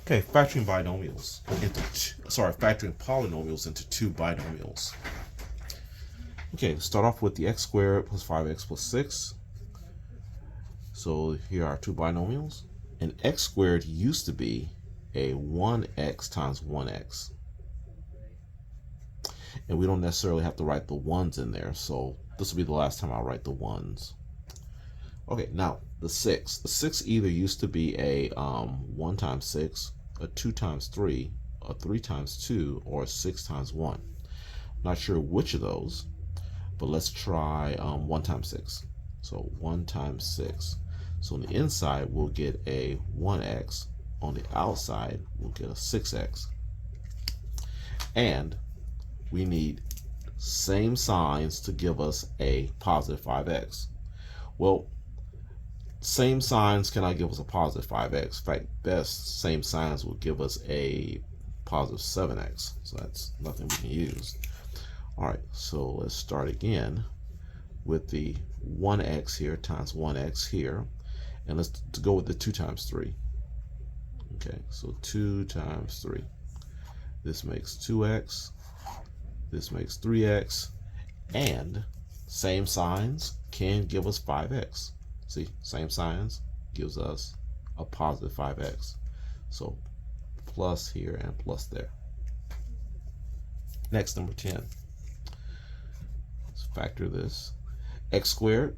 Okay, factoring binomials into factoring polynomials into two binomials. Okay, start off with the x squared plus 5x plus 6. So here are two binomials. And x squared used to be a 1x times 1x. And we don't necessarily have to write the ones in there, so this will be the last time I'll write the ones. Okay, now the 6. The 6 either used to be a 1 times 6, a 2 times 3, a 3 times 2, or a 6 times 1. Not sure which of those, but let's try 1 times 6. So 1 times 6. So on the inside, we'll get a 1x. On the outside, we'll get a 6x. And we need same signs to give us a positive 5x. Well, same signs cannot give us a positive 5x. In fact, best same signs will give us a positive 7x. So that's nothing we can use. All right, so let's start again with the 1x here times 1x here. And let's go with the 2 times 3. Okay, so 2 times 3. This makes 2x. This makes 3x. And same signs can give us 5x. See, same signs gives us a positive 5x. So plus here and plus there. Next, number 10. Let's factor this. X squared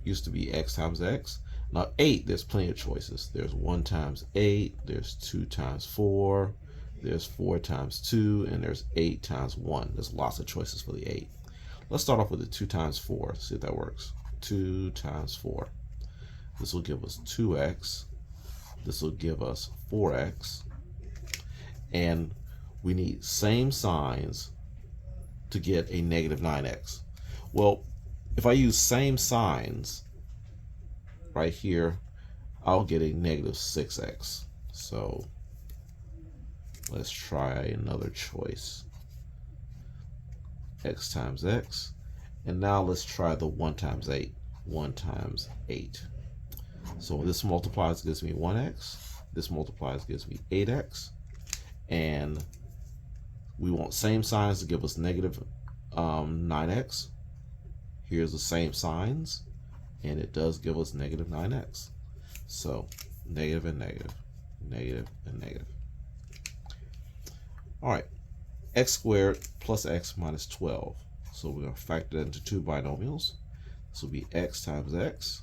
used to be x times x. Now 8, there's plenty of choices. There's 1 times 8, there's 2 times 4, there's 4 times 2, and there's 8 times 1. There's lots of choices for the 8. Let's start off with the 2 times 4. See if that works. 2 times 4. This will give us 2x. This will give us 4x. And we need same signs to get a negative 9x. Well, if I use same signs right here, I'll get a negative 6x. So let's try another choice. X times x. And now let's try the 1 times 8. 1 times 8. So this multiplies gives me 1x. This multiplies gives me 8x. And we want same signs to give us negative 9x. Here's the same signs. And it does give us negative 9x. So negative and negative. Negative and negative. All right. X squared plus x minus 12. So we're going to factor that into two binomials. This will be x times x.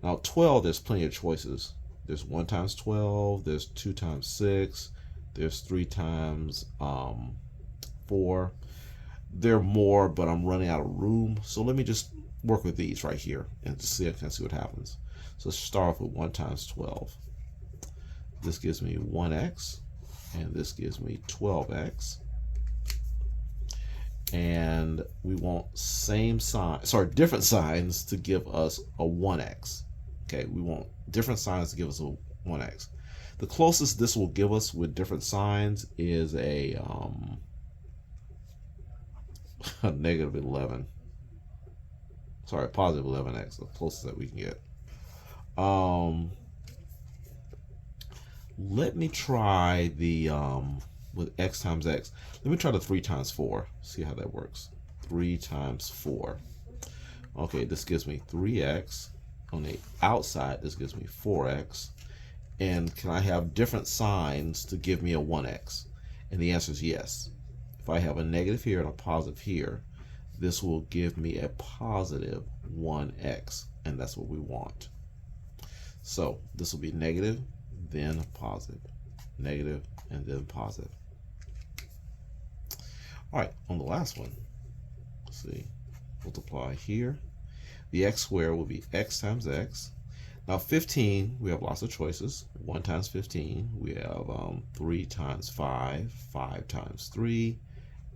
Now 12, there's plenty of choices. There's 1 times 12, there's 2 times 6, there's 3 times 4. There are more, but I'm running out of room. So let me just work with these right here and just see what happens. So let's start off with 1 times 12. This gives me 1x, and this gives me 12x. And we want different signs to give us a 1x. Okay, we want different signs to give us a 1x. The closest this will give us with different signs is a negative 11. Sorry, positive 11x, the closest that we can get. Let me try the with x times x. Let me try the 3 times 4. See how that works. 3 times 4. Okay, this gives me 3x. On the outside, this gives me 4x. And can I have different signs to give me a 1x? And the answer is yes. If I have a negative here and a positive here, this will give me a positive 1x. And that's what we want. So this will be negative, then positive. Negative, and then positive. All right, on the last one, let's see, multiply here. The x squared will be x times x. Now 15, we have lots of choices. 1 times 15, we have 3 times 5, 5 times 3,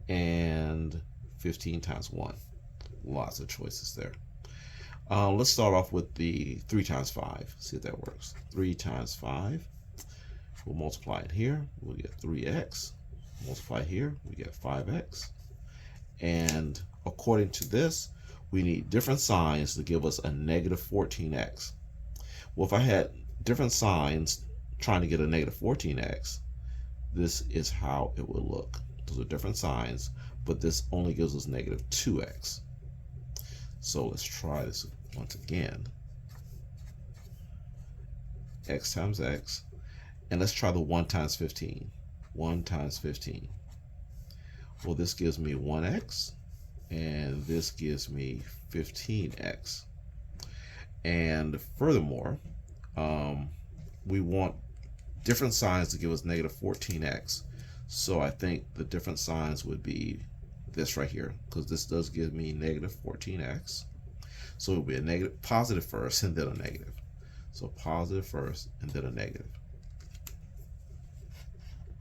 and 15 times 1. Lots of choices there. Let's start off with the 3 times 5. See if that works. 3 times 5. We'll multiply it here. We'll get 3x. Multiply here. We get 5x. And according to this, we need different signs to give us a negative 14x. Well, if I had different signs trying to get a negative 14x, this is how it would look. Those are different signs, but this only gives us negative 2x. So let's try this once again. X times x, and let's try the 1 times 15. 1 times 15. Well, this gives me 1x, and this gives me 15x. And furthermore, we want different signs to give us negative 14x. So I think the different signs would be this right here, because this does give me negative 14x. So it will be a negative, positive first and then a negative. So positive first and then a negative.